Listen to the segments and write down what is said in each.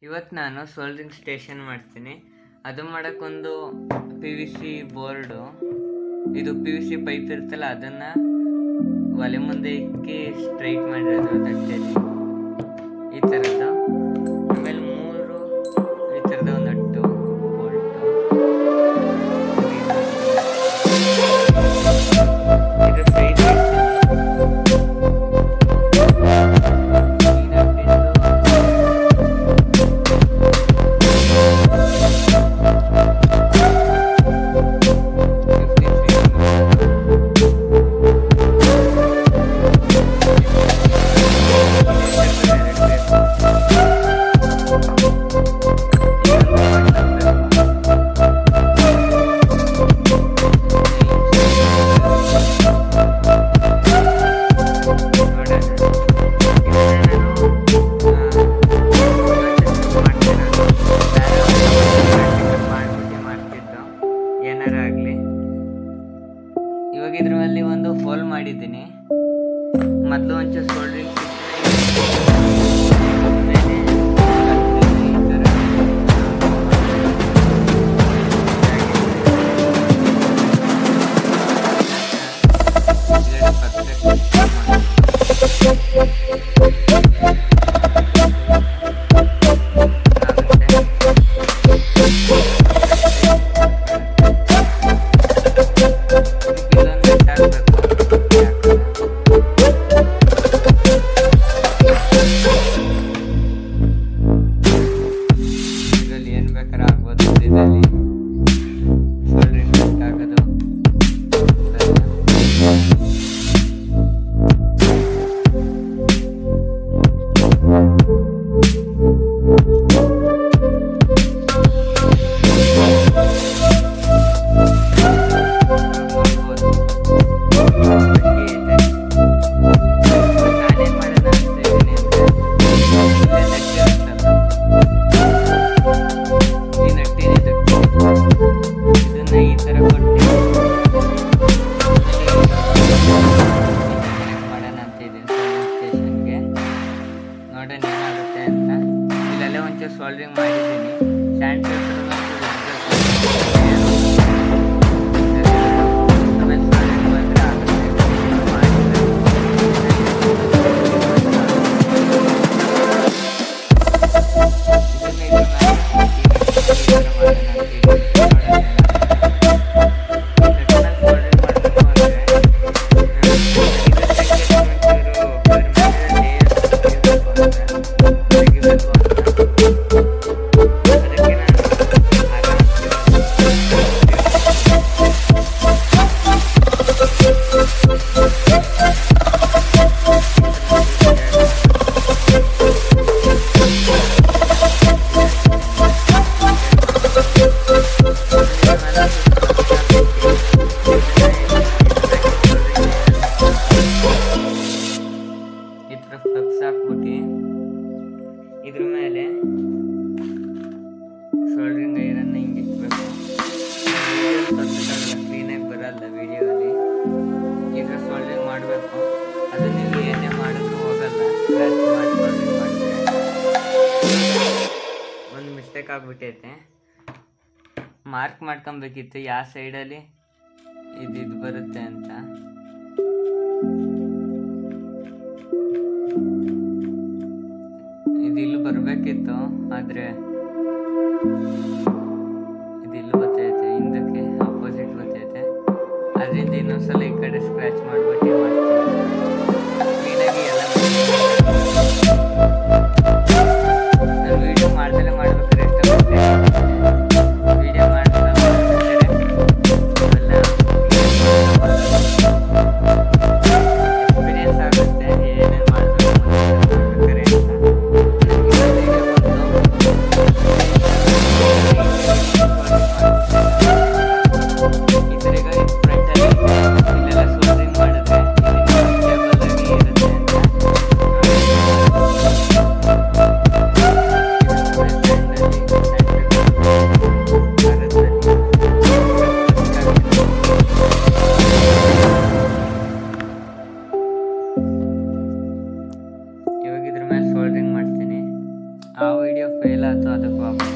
ಇವತ್ತು ನಾನು soldering station ಮಾಡ್ತೀನಿ. ಅದು ಮಾಡೋಕ್ಕೊಂದು PVC ಬೋರ್ಡು, ಇದು PVC ಪೈಪ್ ಇರುತ್ತಲ್ಲ ಅದನ್ನು ಒಲೆ ಮುಂದೆ ಇಕ್ಕಿ ಸ್ಟ್ರೈಟ್ ಮಾಡಿರೋದು ತಟ್ಟೆಯಲ್ಲಿ ಈ ಥರದ್ದು. ಆಮೇಲೆ 3 ಈ ಥರದ ಒಂದು ನಟ್ಟು ಬೋಲ್ಟು, ಇದು ಸೈಡ್ ಏನಾರಾಗಲಿ. ಇವಾಗ ಇದ್ರ ಮೇಲೆ ಒಂದು ಹೋಲ್ ಮಾಡಿದ್ದೀನಿ. ಮೊದಲು ಒಂಚೂರು ಸೋಲ್ಡ್ರಿಂಗ್ ನೋಡೋಣ ಏನಾಗುತ್ತೆ ಅಂತ. ಇಲ್ಲೆಲ್ಲ ಒಂಚೂರು ಸೋಲ್ಡ್ರಿಂಗ್ ಮಾಡಿದ್ದೀನಿ. ಸ್ಯಾಂಡ್ ಪೇಪರ್ ಆಮೇಲೆ ಸೋಲ್ಡ್ರಿಂಗ್ ಬಂದರೆ ಆಗುತ್ತೆ. ಈ ಥರ ಫ್ಲಕ್ಸ್ ಹಾಕ್ಬಿಟ್ಟು ಇದ್ರ ಮೇಲೆ ಸೋಲ್ಡ್ರಿಂಗ್ ಐರನ್ನ ಹಿಂಗೆ ಇಕ್ಬೇಕು. ಕ್ಲೀನಾಗಿ ಬರಲ್ಲ ವಿಡಿಯೋದಲ್ಲಿ. ಈಗ ಸೋಲ್ಡ್ರಿಂಗ್ ಮಾಡಬೇಕು. ಅದು ನೀವು ಏನೇ ಮಾಡಿದ್ರು ಹೋಗಲ್ಲ. ಸ್ಕ್ರ್ಯಾಚ್ ಮಾಡಿ ಸೋಲ್ಡ್ರಿಂಗ್ ಮಾಡಿದ್ರೆ ಒಂದು ಮಿಸ್ಟೇಕ್ ಆಗ್ಬಿಟ್ಟೈತೆ. ಮಾರ್ಕ್ ಮಾಡ್ಕೊಬೇಕಿತ್ತು ಯಾವ ಸೈಡಲ್ಲಿ ಇದು ಬರುತ್ತೆ ಅಂತ. ಇದಿಲ್ಲಿ ಬರಬೇಕಿತ್ತು, ಆದರೆ ಇದಿಲ್ಲಿ ಬರ್ತೈತೆ, ಹಿಂದಕ್ಕೆ ಆಪೋಸಿಟ್ ಬರ್ತೈತೆ. ಅದರಿಂದ ಇನ್ನೊಂದ್ಸಲ ಈ ಕಡೆ ಸ್ಕ್ರ್ಯಾಚ್ ಮಾಡಿಬಿಟ್ಟು ಮಾಡ್ತೀನಿ. ಕ್ಲೀನಾಗಿ ಎಲ್ಲ ನಾನು ವೀಡಿಯೋ ಮಾಡ್ದಲೇ ಮಾಡ್ಬೇಕಾದ್ರೆ ಇಷ್ಟಪಡ್ತೀನಿ. ವೀಡಿಯೋ ಮಾಡ್ತಾ ಎಕ್ಸ್ಪೀರಿಯನ್ಸ್ ಆಗುತ್ತೆ ಏನೇನು ಮಾಡಬೇಕು ಮಾಡ್ಬೇಕಾರೆ ಅಂತ. ಈ ಥರ ಈಗ ಫ್ರಂಟಲ್ಲಿ ಇಲ್ಲೆಲ್ಲ ಸೋಲ್ಡ್ರಿಂಗ್ ಮಾಡಿದ್ರೆ ಆಯ್ತು, ಅದಕ್ಕೆ ವಾಪಸ್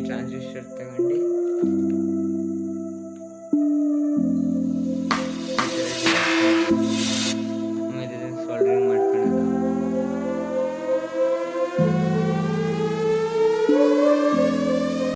ಟ್ರಾನ್ಸಿಸ್ಟರ್ ತಗೊಂಡು